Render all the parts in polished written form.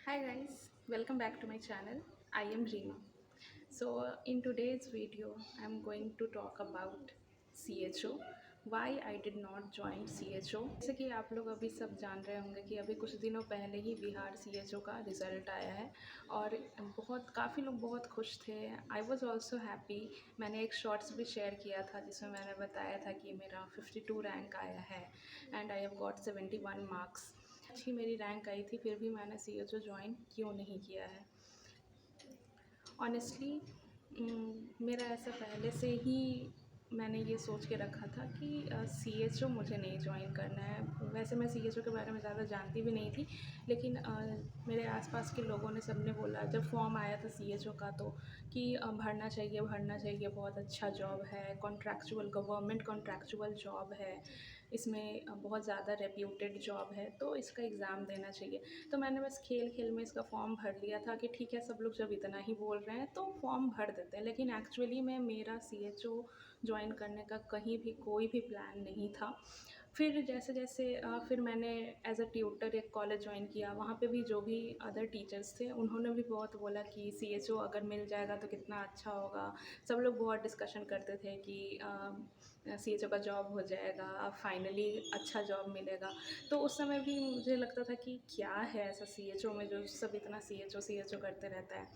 Hi guys, welcome back to my channel. I am Reema. In today's video, I'm going to talk about CHO. Why I did not join CHO. जैसे कि आप लोग अभी सब जान रहे होंगे कि अभी कुछ दिनों पहले ही बिहार CHO का रिज़ल्ट आया है और काफ़ी लोग बहुत खुश थे। I was also happy. मैंने एक शॉर्ट्स भी शेयर किया था जिसमें मैंने बताया था कि मेरा 52 रैंक आया है and I have got 71 marks. अच्छी मेरी रैंक आई थी, फिर भी मैंने CHO ज्वाइन क्यों नहीं किया है। ऑनेस्टली मेरा ऐसा पहले से ही मैंने ये सोच के रखा था कि CHO मुझे नहीं ज्वाइन करना है। वैसे मैं CHO के बारे में ज़्यादा जानती भी नहीं थी, लेकिन मेरे आसपास के लोगों ने सबने बोला जब फॉर्म आया था CHO का तो कि भरना चाहिए, बहुत अच्छा जॉब है, कॉन्ट्रैक्चुअल गवर्नमेंट कॉन्ट्रैक्चुअल जॉब है, इसमें बहुत ज़्यादा रेप्यूटेड जॉब है, तो इसका एग्ज़ाम देना चाहिए। तो मैंने बस खेल खेल में इसका फॉर्म भर लिया था कि ठीक है, सब लोग जब इतना ही बोल रहे हैं तो फॉर्म भर देते हैं। लेकिन एक्चुअली में मेरा CHO ज्वाइन करने का कहीं भी कोई भी प्लान नहीं था। फिर जैसे जैसे फिर मैंने एज अ ट्यूटर एक कॉलेज ज्वाइन किया। वहाँ पे भी जो भी अदर टीचर्स थे उन्होंने भी बहुत बोला कि CHO अगर मिल जाएगा तो कितना अच्छा होगा। सब लोग बहुत डिस्कशन करते थे कि CHO का जॉब हो जाएगा, अब फाइनली अच्छा जॉब मिलेगा। तो उस समय भी मुझे लगता था कि क्या है ऐसा CHO में जो सब इतना CHO करते रहता है।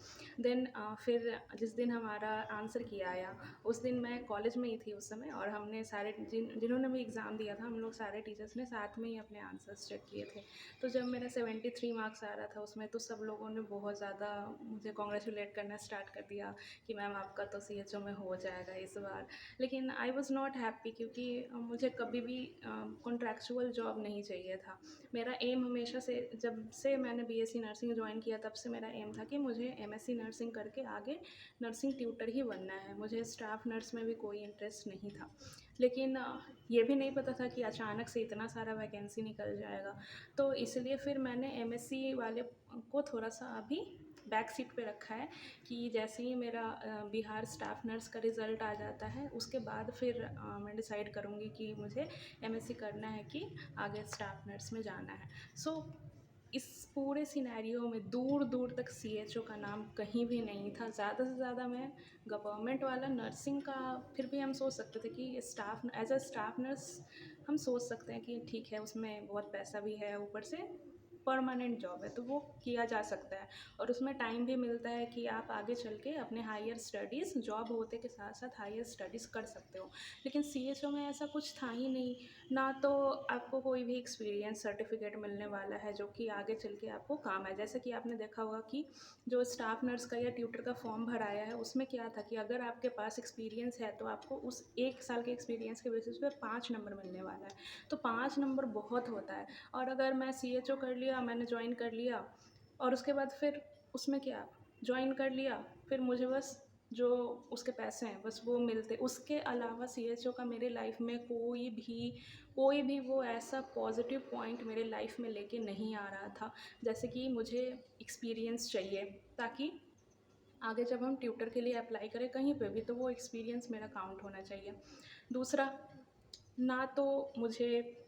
देन फिर जिस दिन हमारा आंसर की आया उस दिन मैं कॉलेज में ही थी उस समय, और हमने सारे जिन्होंने भी एग्ज़ाम दिया था हम लोग सारे टीचर्स ने साथ में ही अपने आंसर्स चेक किए थे। तो जब मेरा 73 मार्क्स आ रहा था उसमें, तो सब लोगों ने बहुत ज़्यादा मुझे कॉन्ग्रेचुलेट करना स्टार्ट कर दिया कि मैम आपका तो CHO में हो जाएगा इस बार। लेकिन आई वॉज़ नॉट हैप्पी, क्योंकि मुझे कभी भी कॉन्ट्रैक्चुअल जॉब नहीं चाहिए था। मेरा एम हमेशा से, जब से मैंने BSc नर्सिंग ज्वाइन किया तब से मेरा एम था कि मुझे MSc नर्सिंग करके आगे नर्सिंग ट्यूटर ही बनना है। मुझे स्टाफ नर्स में भी कोई इंटरेस्ट नहीं था। लेकिन ये भी नहीं पता था कि अचानक से इतना सारा वैकेंसी निकल जाएगा। तो इसलिए फिर मैंने MSc वाले को थोड़ा-सा अभी बैक सीट पे रखा है कि जैसे ही मेरा बिहार स्टाफ नर्स का रिज़ल्ट आ जाता है उसके बाद फिर मैं डिसाइड करूँगी कि मुझे MSc करना है कि आगे स्टाफ नर्स में जाना है। सो इस पूरे सिनेरियो में दूर दूर तक CHO का नाम कहीं भी नहीं था। ज़्यादा से ज़्यादा मैं गवर्नमेंट वाला नर्सिंग का, फिर भी हम सोच सकते थे कि staff as a staff nurse हम सोच सकते हैं कि ठीक है, उसमें बहुत पैसा भी है, ऊपर से परमानेंट जॉब है तो वो किया जा सकता है, और उसमें टाइम भी मिलता है कि आप आगे चल के अपने हायर स्टडीज़, जॉब होते के साथ साथ हायर स्टडीज़ कर सकते हो। लेकिन CHO में ऐसा कुछ था ही नहीं। ना तो आपको कोई भी एक्सपीरियंस सर्टिफिकेट मिलने वाला है जो कि आगे चल के आपको काम आए। जैसे कि आपने देखा होगा कि जो स्टाफ नर्स का या ट्यूटर का फॉर्म भराया है उसमें क्या था कि अगर आपके पास एक्सपीरियंस है तो आपको उस 1 साल के एक्सपीरियंस के बेसिस पे 5 नंबर मिलने वाला है। तो 5 नंबर बहुत होता है। और अगर मैं CHO कर लिया, मैंने ज्वाइन कर लिया, और उसके बाद फिर उसमें क्या, ज्वाइन कर लिया, फिर मुझे बस जो उसके पैसे हैं बस वो मिलते, उसके अलावा CHO का मेरे लाइफ में कोई भी वो ऐसा पॉजिटिव पॉइंट मेरे लाइफ में लेके नहीं आ रहा था। जैसे कि मुझे एक्सपीरियंस चाहिए ताकि आगे जब हम ट्यूटर के लिए अप्लाई करें कहीं पे भी तो वो एक्सपीरियंस मेरा काउंट होना चाहिए। दूसरा, ना तो मुझे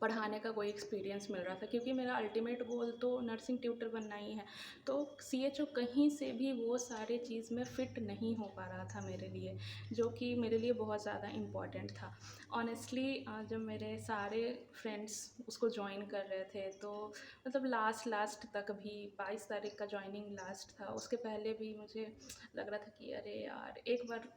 पढ़ाने का कोई एक्सपीरियंस मिल रहा था, क्योंकि मेरा अल्टीमेट गोल तो नर्सिंग ट्यूटर बनना ही है। तो CHO कहीं से भी वो सारे चीज़ में फ़िट नहीं हो पा रहा था मेरे लिए, जो कि मेरे लिए बहुत ज़्यादा इम्पॉर्टेंट था। ऑनेस्टली जब मेरे सारे फ्रेंड्स उसको जॉइन कर रहे थे तो मतलब लास्ट लास्ट तक भी 22 तारीख का जॉइनिंग लास्ट था, उसके पहले भी मुझे लग रहा था कि अरे यार एक बार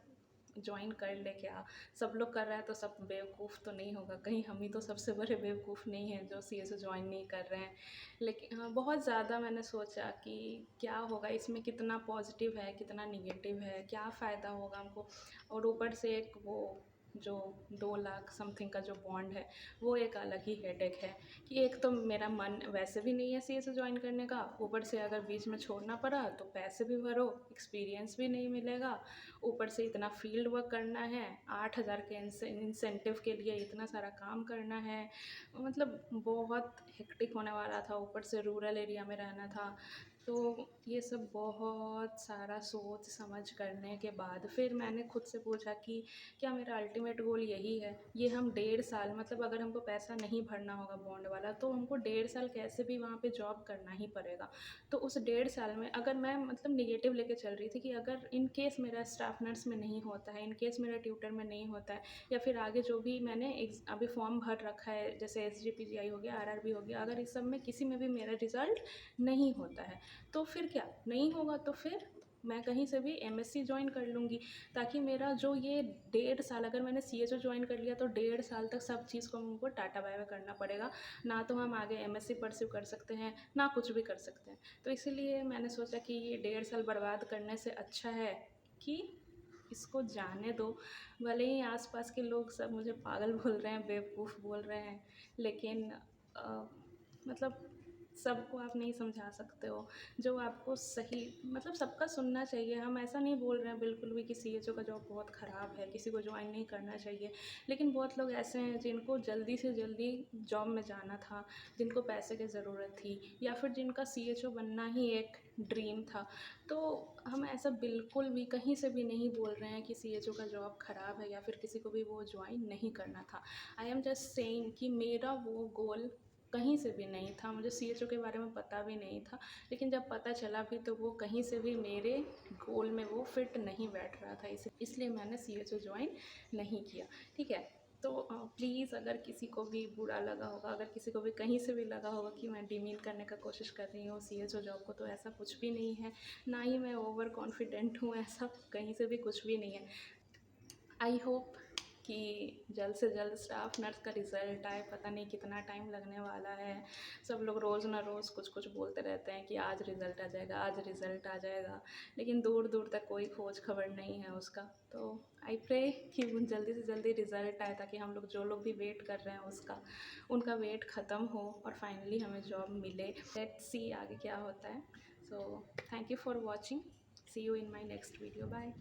जॉइन कर ले क्या, सब लोग कर रहा है तो सब बेवकूफ़ तो नहीं होगा, कहीं हम ही तो सबसे बड़े बेवकूफ़ नहीं हैं जो CSO जॉइन नहीं कर रहे हैं। लेकिन हाँ, बहुत ज़्यादा मैंने सोचा कि क्या होगा इसमें, कितना पॉजिटिव है कितना निगेटिव है, क्या फ़ायदा होगा हमको, और ऊपर से एक वो जो 2 लाख समथिंग का जो बॉन्ड है वो एक अलग ही हेडेक है कि एक तो मेरा मन वैसे भी नहीं है CSO जॉइन करने का, ऊपर से अगर बीच में छोड़ना पड़ा तो पैसे भी भरो, एक्सपीरियंस भी नहीं मिलेगा, ऊपर से इतना फील्ड वर्क करना है, 8,000 के इंसेंटिव के लिए इतना सारा काम करना है, मतलब बहुत हेक्टिक होने वाला था। ऊपर से रूरल एरिया में रहना था, तो ये सब बहुत सारा सोच समझ करने के बाद फिर मैंने खुद से पूछा कि क्या मेरा अल्टीमेट गोल यही है? ये हम 1.5 साल, मतलब अगर हमको पैसा नहीं भरना होगा बॉन्ड वाला, तो हमको 1.5 साल कैसे भी वहाँ पे जॉब करना ही पड़ेगा। तो उस 1.5 साल में अगर मैं मतलब नेगेटिव लेके चल रही थी कि अगर इन केस मेरा स्टाफ नर्स में नहीं होता है, इन केस मेरा ट्यूटर में नहीं होता है, या फिर आगे जो भी मैंने अभी फॉर्म भर रखा है, जैसे SGPGI हो गया, RRB हो गया, अगर इस सब में किसी में भी मेरा रिज़ल्ट नहीं होता है, तो फिर क्या नहीं होगा, तो फिर मैं कहीं से भी MSc ज्वाइन कर लूँगी, ताकि मेरा जो ये 1.5 साल, अगर मैंने CHO ज्वाइन कर लिया तो 1.5 साल तक सब चीज़ को हमको टाटा बाय बाय करना पड़ेगा। ना तो हम आगे MSc परस्यू कर सकते हैं, ना कुछ भी कर सकते हैं। तो इसीलिए मैंने सोचा कि ये 1.5 साल बर्बाद करने से अच्छा है कि इसको जाने दो। भले ही आसपास के लोग सब मुझे पागल बोल रहे हैं, बेवकूफ़ बोल रहे हैं, लेकिन मतलब सबको आप नहीं समझा सकते हो। जो आपको सही, मतलब सबका सुनना चाहिए। हम ऐसा नहीं बोल रहे हैं बिल्कुल भी कि CHO का जॉब बहुत ख़राब है, किसी को ज्वाइन नहीं करना चाहिए। लेकिन बहुत लोग ऐसे हैं जिनको जल्दी से जल्दी जॉब में जाना था, जिनको पैसे की ज़रूरत थी, या फिर जिनका CHO बनना ही एक ड्रीम था। तो हम ऐसा बिल्कुल भी कहीं से भी नहीं बोल रहे हैं कि CHO का जॉब ख़राब है या फिर किसी को भी वो ज्वाइन नहीं करना था। आई एम जस्ट सेइंग कि मेरा वो गोल कहीं से भी नहीं था, मुझे CHO के बारे में पता भी नहीं था, लेकिन जब पता चला भी तो वो कहीं से भी मेरे गोल में वो फिट नहीं बैठ रहा था, इसलिए मैंने CHO ज्वाइन नहीं किया। ठीक है, तो प्लीज़ अगर किसी को भी बुरा लगा होगा, अगर किसी को भी कहीं से भी लगा होगा कि मैं डिमीन करने का कोशिश कर रही हूँ CHO जॉब को, तो ऐसा कुछ भी नहीं है, ना ही मैं ओवर कॉन्फिडेंट हूँ, ऐसा कहीं से भी कुछ भी नहीं है। आई होप कि जल्द से जल्द स्टाफ नर्स का रिज़ल्ट आए। पता नहीं कितना टाइम लगने वाला है। सब लोग रोज़ ना रोज़ कुछ कुछ बोलते रहते हैं कि आज रिज़ल्ट आ जाएगा, आज रिज़ल्ट आ जाएगा, लेकिन दूर दूर तक कोई खोज खबर नहीं है उसका। तो आई प्रे कि जल्दी से जल्दी रिज़ल्ट आए, ताकि हम लोग जो लोग भी वेट कर रहे हैं उसका, उनका वेट ख़त्म हो और फाइनली हमें जॉब मिले। लेट्स सी आगे क्या होता है। So thank you for watching, see you in my next video, bye.